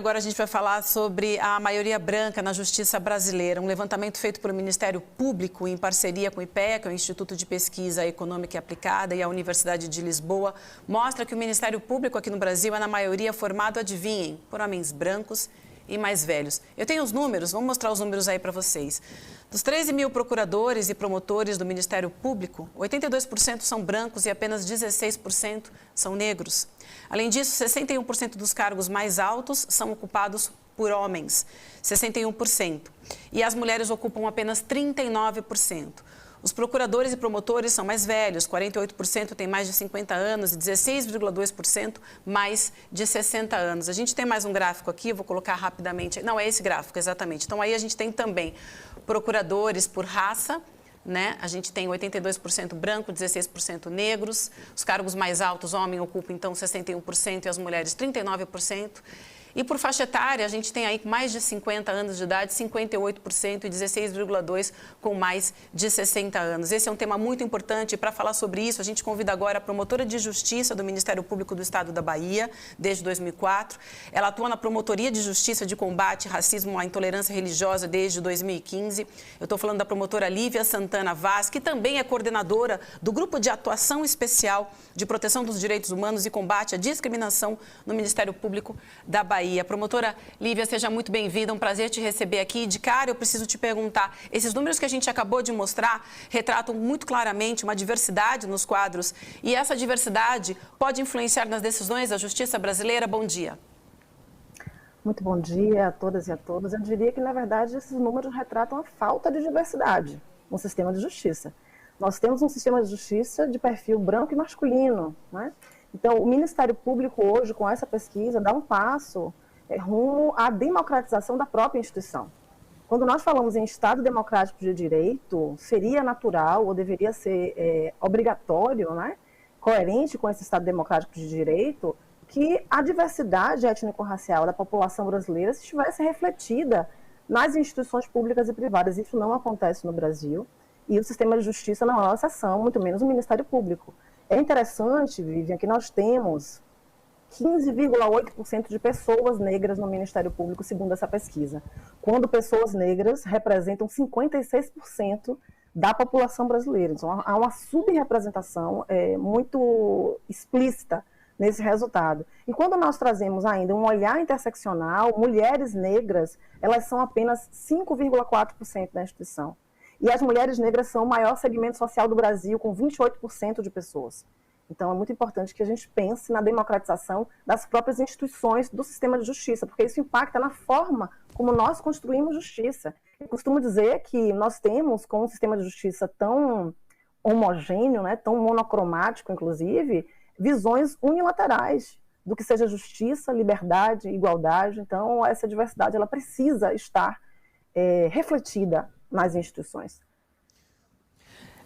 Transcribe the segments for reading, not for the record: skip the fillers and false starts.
Agora a gente vai falar sobre a maioria branca na justiça brasileira. Um levantamento feito pelo Ministério Público em parceria com o IPEA, que é o Instituto de Pesquisa Econômica e Aplicada, e a Universidade de Lisboa, mostra que o Ministério Público aqui no Brasil é na maioria formado, adivinhem, por homens brancos e mais velhos. Eu tenho os números, vamos mostrar os números aí para vocês. Dos 13 mil procuradores e promotores do Ministério Público, 82% são brancos e apenas 16% são negros. Além disso, 61% dos cargos mais altos são ocupados por homens, 61%. E as mulheres ocupam apenas 39%. Os procuradores e promotores são mais velhos, 48% têm mais de 50 anos e 16,2% mais de 60 anos. A gente tem mais um gráfico aqui, vou colocar rapidamente. Não, é esse gráfico, exatamente. Então, aí a gente tem também procuradores por raça, né? A gente tem 82% branco, 16% negros. Os cargos mais altos, homem ocupa então 61% e as mulheres 39%. E por faixa etária, a gente tem aí mais de 50 anos de idade, 58% e 16,2% com mais de 60 anos. Esse é um tema muito importante e para falar sobre isso, a gente convida agora a promotora de justiça do Ministério Público do Estado da Bahia, desde 2004. Ela atua na Promotoria de Justiça de Combate ao Racismo à Intolerância Religiosa desde 2015. Eu estou falando da promotora Lívia Santana Vaz, que também é coordenadora do Grupo de Atuação Especial de Proteção dos Direitos Humanos e Combate à Discriminação no Ministério Público da Bahia. Promotora Lívia, seja muito bem-vinda, um prazer te receber aqui. De cara, eu preciso te perguntar, esses números que a gente acabou de mostrar retratam muito claramente uma diversidade nos quadros e essa diversidade pode influenciar nas decisões da justiça brasileira? Bom dia. Muito bom dia a todas e a todos. Eu diria que, na verdade, esses números retratam a falta de diversidade no sistema de justiça. Nós temos um sistema de justiça de perfil branco e masculino, né? Então, o Ministério Público hoje, com essa pesquisa, dá um passo rumo à democratização da própria instituição. Quando nós falamos em Estado Democrático de Direito, seria natural ou deveria ser obrigatório, né, coerente com esse Estado Democrático de Direito, que a diversidade étnico-racial da população brasileira estivesse refletida nas instituições públicas e privadas. Isso não acontece no Brasil e o sistema de justiça não é uma exceção, muito menos o Ministério Público. É interessante, Vivian, que nós temos 15,8% de pessoas negras no Ministério Público, segundo essa pesquisa, quando pessoas negras representam 56% da população brasileira. Então, há uma subrepresentação muito explícita nesse resultado. E quando nós trazemos ainda um olhar interseccional, mulheres negras, elas são apenas 5,4% da instituição. E as mulheres negras são o maior segmento social do Brasil, com 28% de pessoas. Então, é muito importante que a gente pense na democratização das próprias instituições do sistema de justiça, porque isso impacta na forma como nós construímos justiça. Eu costumo dizer que nós temos, com um sistema de justiça tão homogêneo, né, tão monocromático, inclusive, visões unilaterais do que seja justiça, liberdade, igualdade. Então, essa diversidade ela precisa estar refletida nas instituições.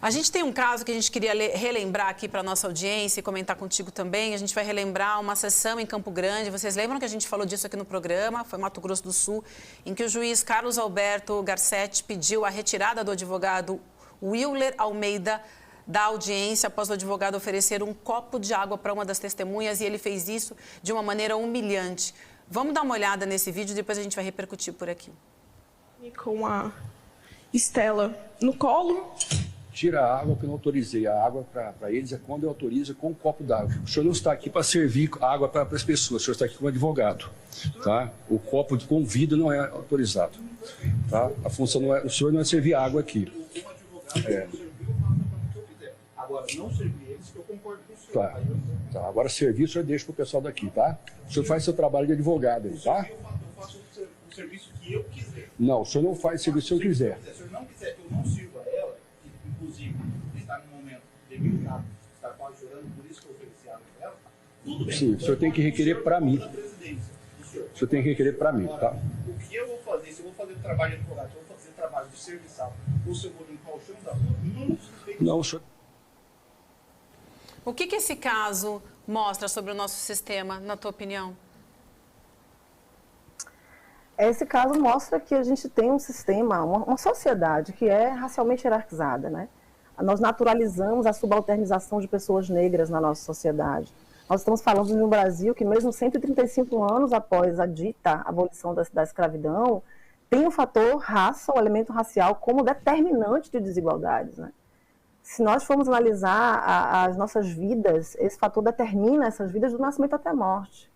A gente tem um caso que a gente queria relembrar aqui para a nossa audiência e comentar contigo também. A gente vai relembrar uma sessão em Campo Grande. Vocês lembram que a gente falou disso aqui no programa? Foi Mato Grosso do Sul, em que o juiz Carlos Alberto Garcetti pediu a retirada do advogado Willer Almeida da audiência após o advogado oferecer um copo de água para uma das testemunhas e ele fez isso de uma maneira humilhante. Vamos dar uma olhada nesse vídeo e depois a gente vai repercutir por aqui. Com a Estela no colo. Tira a água, porque eu não autorizei. A água para eles é quando eu autorizo com um copo d'água. O senhor não está aqui para servir água para as pessoas, o senhor está aqui como advogado. Tá? O copo de convite não é autorizado. Tá? A função não é, o senhor não é servir água aqui. Agora, não servir eles, que eu concordo com o senhor. Tá. Agora, servir, o senhor deixa para o pessoal daqui, tá? O senhor faz seu trabalho de advogado aí, tá? Eu faço o serviço que eu quiser. Não, o senhor não faz o serviço que o senhor quiser. Se o senhor não quiser que eu não sirva ela, que inclusive está num momento delicado, está quase chorando, por isso que eu ofereci água para ela, tudo bem. Sim, o senhor tem que requerer para mim. O senhor tem que requerer para mim, tá? O que eu vou fazer, se eu vou fazer trabalho de advogado, se eu vou fazer trabalho de serviçal, ou se eu vou limpar o chão da rua, não suspeito. Não, o senhor... O que esse caso mostra sobre o nosso sistema, na tua opinião? Esse caso mostra que a gente tem um sistema, uma sociedade que é racialmente hierarquizada, né? Nós naturalizamos a subalternização de pessoas negras na nossa sociedade. Nós estamos falando de um Brasil que, mesmo 135 anos após a dita abolição da escravidão, tem o fator raça, o elemento racial, como determinante de desigualdades, né? Se nós formos analisar as nossas vidas, esse fator determina essas vidas do nascimento até a morte.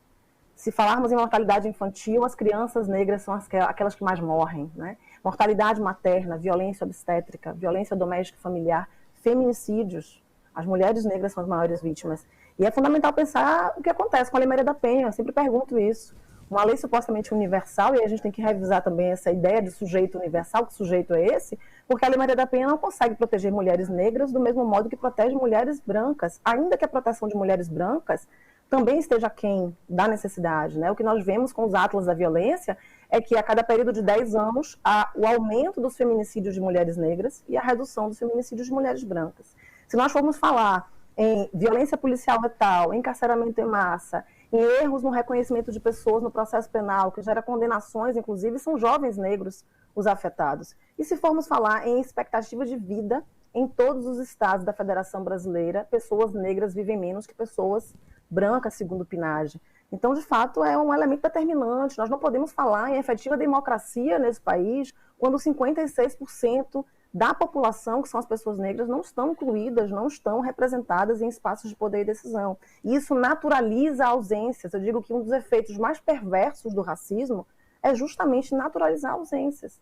Se falarmos em mortalidade infantil, as crianças negras são aquelas que mais morrem, né? Mortalidade materna, violência obstétrica, violência doméstica e familiar, feminicídios. As mulheres negras são as maiores vítimas. E é fundamental pensar o que acontece com a Lei Maria da Penha. Eu sempre pergunto isso. Uma lei supostamente universal, e a gente tem que revisar também essa ideia de sujeito universal, que sujeito é esse, porque a Lei Maria da Penha não consegue proteger mulheres negras do mesmo modo que protege mulheres brancas, ainda que a proteção de mulheres brancas também esteja aquém da necessidade, né? O que nós vemos com os atlas da violência é que a cada período de 10 anos há o aumento dos feminicídios de mulheres negras e a redução dos feminicídios de mulheres brancas. Se nós formos falar em violência policial letal, encarceramento em massa, em erros no reconhecimento de pessoas no processo penal, que gera condenações, inclusive, são jovens negros os afetados. E se formos falar em expectativa de vida, em todos os estados da Federação Brasileira, pessoas negras vivem menos que pessoas brancas, segundo o PNAD. Então, de fato, é um elemento determinante. Nós não podemos falar em efetiva democracia nesse país quando 56% da população, que são as pessoas negras, não estão incluídas, não estão representadas em espaços de poder e decisão. E isso naturaliza ausências. Eu digo que um dos efeitos mais perversos do racismo é justamente naturalizar ausências,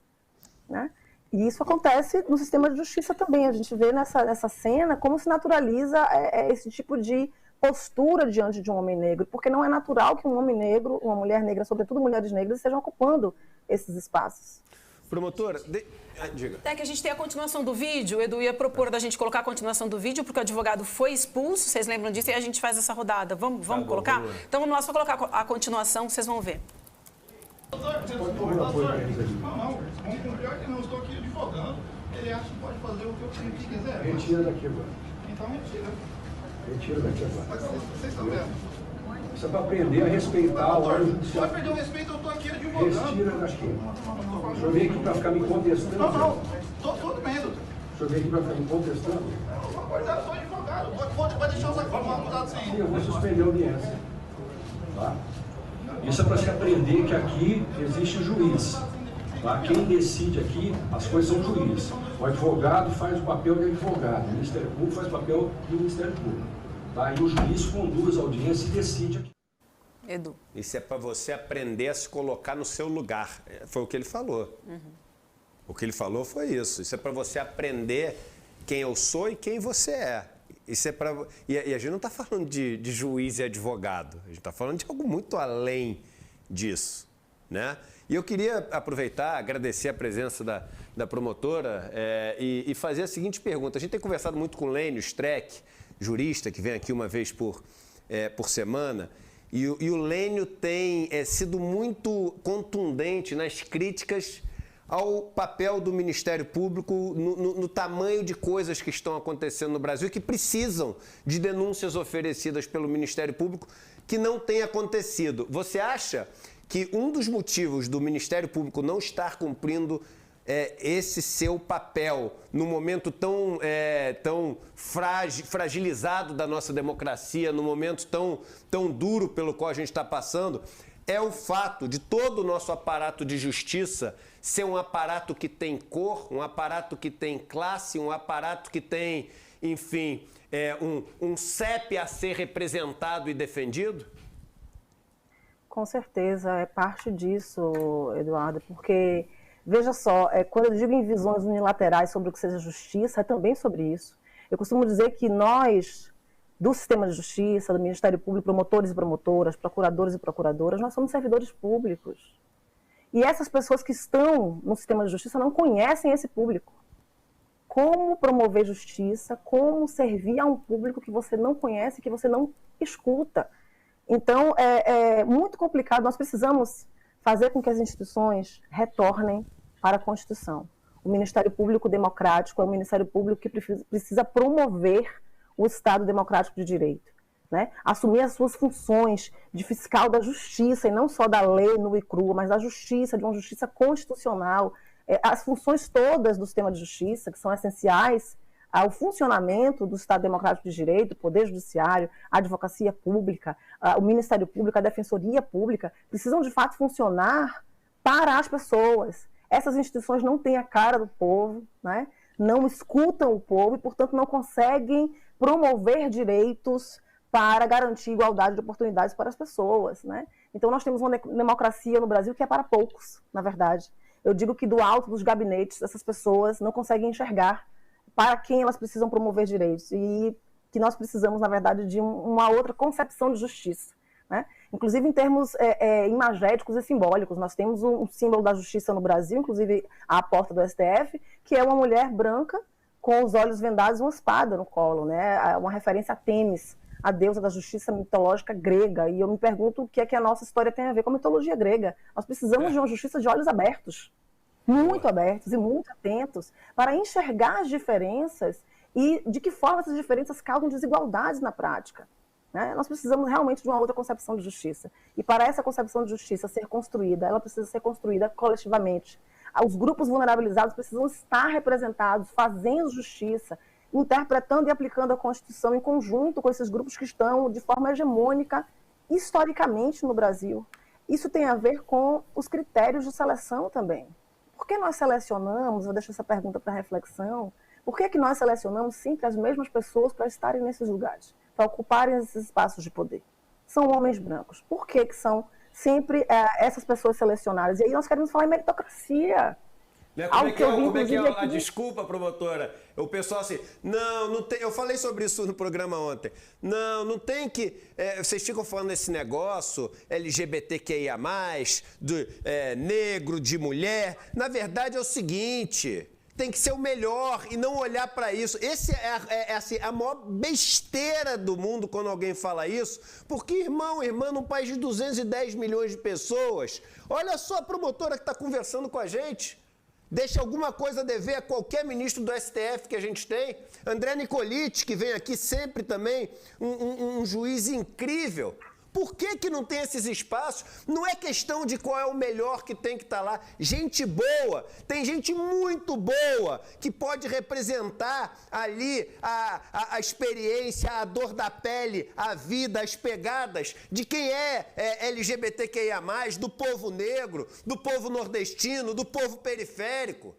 né? E isso acontece no sistema de justiça também. A gente vê nessa cena como se naturaliza esse tipo de postura diante de um homem negro, porque não é natural que um homem negro, uma mulher negra, sobretudo mulheres negras, estejam ocupando esses espaços. Promotora, diga. Até que a gente tem a continuação do vídeo. O Edu ia propor da gente colocar a continuação do vídeo, porque o advogado foi expulso, vocês lembram disso, e a gente faz essa rodada. Vamos colocar? Vamos. Então vamos lá, só colocar a continuação, vocês vão ver. Doutor, não, vamos cumprir aqui não, estou aqui advogando. Ele acha que pode fazer o que o cliente quiser. Retira daqui agora. Então retira. Retira daqui agora. Mas vocês estão vendo? Isso é para aprender a respeitar a ordem judicial. Vai perder o respeito, eu estou aqui advogando. Retira daqui. O senhor veio aqui para ficar me contestando? Não, estou bem, doutor. O senhor veio aqui para ficar me contestando? Eu sou advogado. Pode deixar os acusados sem ir. Eu vou suspender a audiência. Tá? Isso é para se aprender que aqui existe juiz. Tá? Quem decide aqui, as coisas são juiz. O advogado faz o papel de advogado, o Ministério Público faz o papel do Ministério Público. Tá? E o juiz conduz a audiência e decide aqui. Edu. Isso é para você aprender a se colocar no seu lugar. Foi o que ele falou. O que ele falou foi isso. Isso é para você aprender quem eu sou e quem você é. Isso é para... E a gente não está falando de juiz e advogado. A gente está falando de algo muito além disso, né? E eu queria aproveitar, agradecer a presença da promotora e fazer a seguinte pergunta. A gente tem conversado muito com o Lênio Streck, jurista, que vem aqui uma vez por semana, e o Lênio tem sido muito contundente nas críticas ao papel do Ministério Público no tamanho de coisas que estão acontecendo no Brasil e que precisam de denúncias oferecidas pelo Ministério Público que não tem acontecido. Você acha que um dos motivos do Ministério Público não estar cumprindo esse seu papel no momento tão fragilizado da nossa democracia, no momento tão duro pelo qual a gente está passando, é o fato de todo o nosso aparato de justiça ser um aparato que tem cor, um aparato que tem classe, um aparato que tem, enfim, um CEP a ser representado e defendido? Com certeza, é parte disso, Eduardo, porque, veja só, quando eu digo em visões unilaterais sobre o que seja justiça, é também sobre isso. Eu costumo dizer que nós, do sistema de justiça, do Ministério Público, promotores e promotoras, procuradores e procuradoras, nós somos servidores públicos. E essas pessoas que estão no sistema de justiça não conhecem esse público. Como promover justiça, como servir a um público que você não conhece, que você não escuta. Então, é muito complicado. Nós precisamos fazer com que as instituições retornem para a Constituição. O Ministério Público Democrático é um Ministério Público que precisa promover o Estado Democrático de Direito, né? Assumir as suas funções de fiscal da justiça, e não só da lei nua e crua, mas da justiça, de uma justiça constitucional. As funções todas do sistema de justiça, que são essenciais o funcionamento do Estado Democrático de Direito, o Poder Judiciário, a Advocacia Pública, o Ministério Público, a Defensoria Pública, precisam de fato funcionar para as pessoas. Essas instituições não têm a cara do povo, né? Não escutam o povo e, portanto, não conseguem promover direitos para garantir igualdade de oportunidades para as pessoas, né? Então, nós temos uma democracia no Brasil que é para poucos, na verdade. Eu digo que do alto dos gabinetes, essas pessoas não conseguem enxergar para quem elas precisam promover direitos e que nós precisamos, na verdade, de uma outra concepção de justiça, né? Inclusive em termos imagéticos e simbólicos. Nós temos um símbolo da justiça no Brasil, inclusive à porta do STF, que é uma mulher branca com os olhos vendados e uma espada no colo, né? Uma referência a Têmis, a deusa da justiça mitológica grega. E eu me pergunto o que é que a nossa história tem a ver com a mitologia grega. Nós precisamos de uma justiça de olhos abertos, muito abertos e muito atentos, para enxergar as diferenças e de que forma essas diferenças causam desigualdades na prática, né? Nós precisamos realmente de uma outra concepção de justiça. E para essa concepção de justiça ser construída, ela precisa ser construída coletivamente. Os grupos vulnerabilizados precisam estar representados, fazendo justiça, interpretando e aplicando a Constituição em conjunto com esses grupos que estão de forma hegemônica historicamente no Brasil. Isso tem a ver com os critérios de seleção também. Por que nós selecionamos, vou deixar essa pergunta para reflexão, por que nós selecionamos sempre as mesmas pessoas para estarem nesses lugares, para ocuparem esses espaços de poder? São homens brancos. Por que são sempre essas pessoas selecionadas? E aí nós queremos falar em meritocracia. Como é que é a desculpa, promotora? O pessoal assim, não tem. Eu falei sobre isso no programa ontem. Não tem que. Vocês ficam falando desse negócio LGBTQIA, negro, de mulher. Na verdade é o seguinte. Tem que ser o melhor e não olhar para isso. Esse assim, a maior besteira do mundo quando alguém fala isso, porque, irmã, num país de 210 milhões de pessoas, olha só a promotora que está conversando com a gente. Deixa alguma coisa a dever a qualquer ministro do STF que a gente tem. André Nicoliti, que vem aqui sempre também, um juiz incrível. Por que não tem esses espaços? Não é questão de qual é o melhor que tem que estar lá. Gente boa, tem gente muito boa que pode representar ali a experiência, a dor da pele, a vida, as pegadas de quem é LGBTQIA+, do povo negro, do povo nordestino, do povo periférico.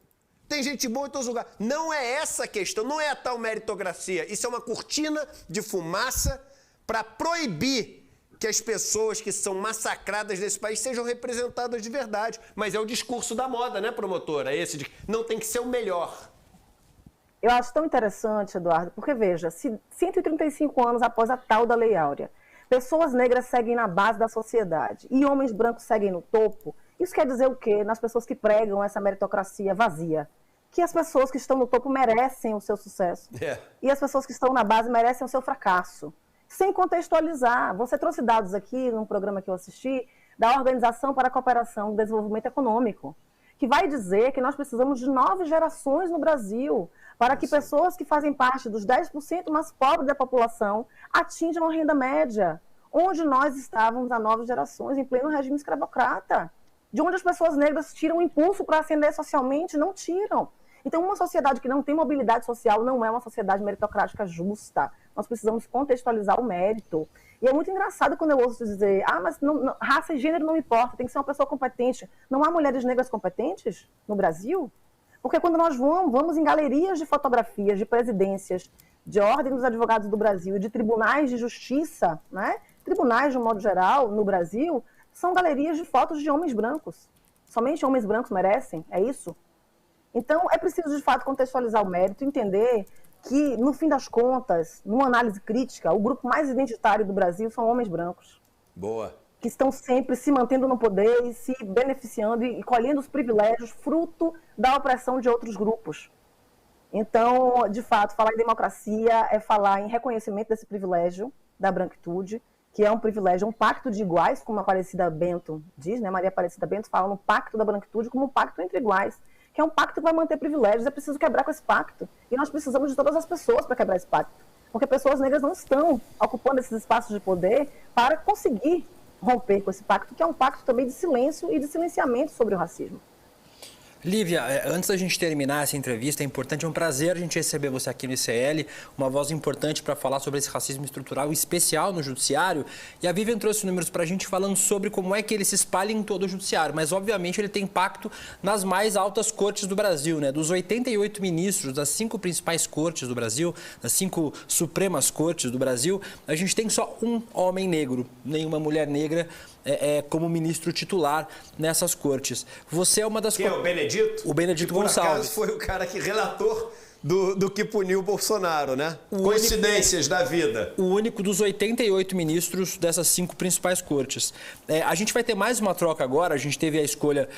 Tem gente boa em todos os lugares. Não é essa a questão, não é a tal meritocracia. Isso é uma cortina de fumaça para proibir que as pessoas que são massacradas nesse país sejam representadas de verdade. Mas é o discurso da moda, né, promotora? Esse de não tem que ser o melhor. Eu acho tão interessante, Eduardo, porque veja, se 135 anos após a tal da Lei Áurea, pessoas negras seguem na base da sociedade e homens brancos seguem no topo, isso quer dizer o quê? Nas pessoas que pregam essa meritocracia vazia. Que as pessoas que estão no topo merecem o seu sucesso. E as pessoas que estão na base merecem o seu fracasso. Sem contextualizar. Você trouxe dados aqui, num programa que eu assisti, da Organização para a Cooperação e Desenvolvimento Econômico, que vai dizer que nós precisamos de 9 gerações no Brasil para que pessoas que fazem parte dos 10% mais pobres da população atinjam a renda média, onde nós estávamos há 9 gerações, em pleno regime escravocrata, de onde as pessoas negras tiram impulso para ascender socialmente, não tiram. Então, uma sociedade que não tem mobilidade social não é uma sociedade meritocrática justa. Nós precisamos contextualizar o mérito. E é muito engraçado quando eu ouço dizer, mas raça e gênero não importa, tem que ser uma pessoa competente. Não há mulheres negras competentes no Brasil? Porque quando nós vamos em galerias de fotografias de presidências, de ordem dos advogados do Brasil e de tribunais de justiça, né? Tribunais de um modo geral no Brasil, são galerias de fotos de homens brancos. Somente homens brancos merecem? É isso? Então, é preciso, de fato, contextualizar o mérito, entender que, no fim das contas, numa análise crítica, o grupo mais identitário do Brasil são homens brancos. Boa. Que estão sempre se mantendo no poder e se beneficiando e colhendo os privilégios fruto da opressão de outros grupos. Então, de fato, falar em democracia é falar em reconhecimento desse privilégio da branquitude, que é um privilégio, um pacto de iguais, como a Aparecida Bento diz, né? Maria Aparecida Bento fala no pacto da branquitude como um pacto entre iguais, que é um pacto que vai manter privilégios. É preciso quebrar com esse pacto. E nós precisamos de todas as pessoas para quebrar esse pacto. Porque pessoas negras não estão ocupando esses espaços de poder para conseguir romper com esse pacto, que é um pacto também de silêncio e de silenciamento sobre o racismo. Lívia, antes da gente terminar essa entrevista, é importante, é um prazer a gente receber você aqui no ICL, uma voz importante para falar sobre esse racismo estrutural especial no judiciário. E a Vivian trouxe números para a gente falando sobre como é que ele se espalha em todo o judiciário, mas obviamente ele tem impacto nas mais altas cortes do Brasil, né? Dos 88 ministros das 5 principais cortes do Brasil, das 5 supremas cortes do Brasil, a gente tem só um homem negro, nenhuma mulher negra como ministro titular nessas cortes. Você é uma das... Quem é o Benedito? O Benedito que, por Gonçalves. acaso, foi o cara que relator do que puniu o Bolsonaro, né? Coincidências da vida. O único dos 88 ministros dessas 5 principais cortes. A gente vai ter mais uma troca agora, a gente teve a escolha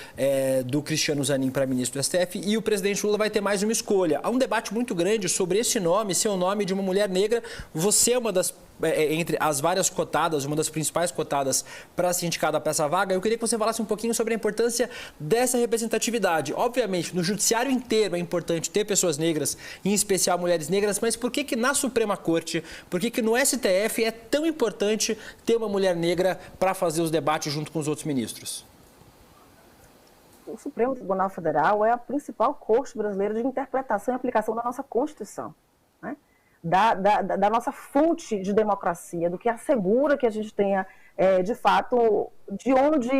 do Cristiano Zanin para ministro do STF e o presidente Lula vai ter mais uma escolha. Há um debate muito grande sobre esse nome, ser o nome de uma mulher negra. Você é uma das... entre as várias cotadas, uma das principais cotadas para ser indicada para essa vaga. Eu queria que você falasse um pouquinho sobre a importância dessa representatividade. Obviamente, no judiciário inteiro é importante ter pessoas negras, em especial mulheres negras, mas por que na Suprema Corte, por que no STF é tão importante ter uma mulher negra para fazer os debates junto com os outros ministros? O Supremo Tribunal Federal é a principal corte brasileira de interpretação e aplicação da nossa Constituição, né? Da nossa fonte de democracia, do que assegura que a gente tenha, de fato, de onde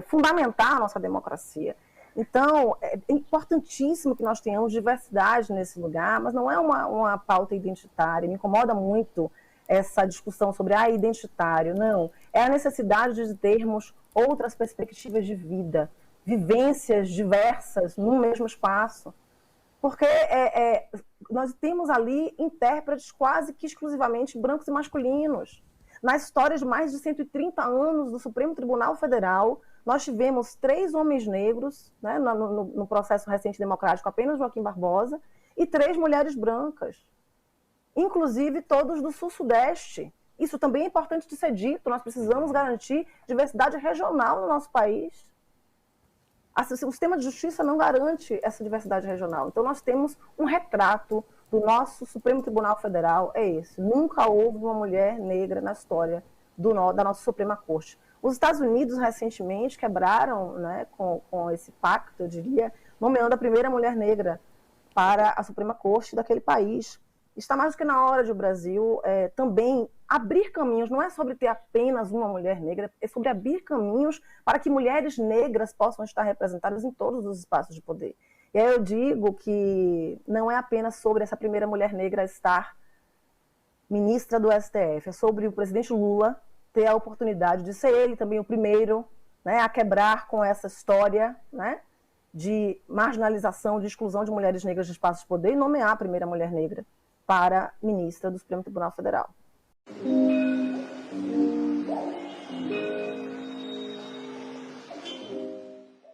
fundamentar a nossa democracia. Então, é importantíssimo que nós tenhamos diversidade nesse lugar, mas não é uma pauta identitária. Me incomoda muito essa discussão sobre identitário, não. É a necessidade de termos outras perspectivas de vida, vivências diversas no mesmo espaço. Porque nós temos ali intérpretes quase que exclusivamente brancos e masculinos. Na história de mais de 130 anos do Supremo Tribunal Federal, nós tivemos 3 homens negros, né, no processo recente democrático, apenas Joaquim Barbosa, e 3 mulheres brancas, inclusive todos do Sul-Sudeste. Isso também é importante de ser dito, nós precisamos garantir diversidade regional no nosso país. O sistema de justiça não garante essa diversidade regional. Então, nós temos um retrato do nosso Supremo Tribunal Federal, é esse. Nunca houve uma mulher negra na história da nossa Suprema Corte. Os Estados Unidos, recentemente, quebraram, né, com esse pacto, eu diria, nomeando a primeira mulher negra para a Suprema Corte daquele país. Está mais do que na hora de o Brasil também abrir caminhos, não é sobre ter apenas uma mulher negra, é sobre abrir caminhos para que mulheres negras possam estar representadas em todos os espaços de poder. E aí eu digo que não é apenas sobre essa primeira mulher negra estar ministra do STF, é sobre o presidente Lula ter a oportunidade de ser ele também o primeiro, né, a quebrar com essa história, né, de marginalização, de exclusão de mulheres negras de espaços de poder e nomear a primeira mulher negra para ministra do Supremo Tribunal Federal.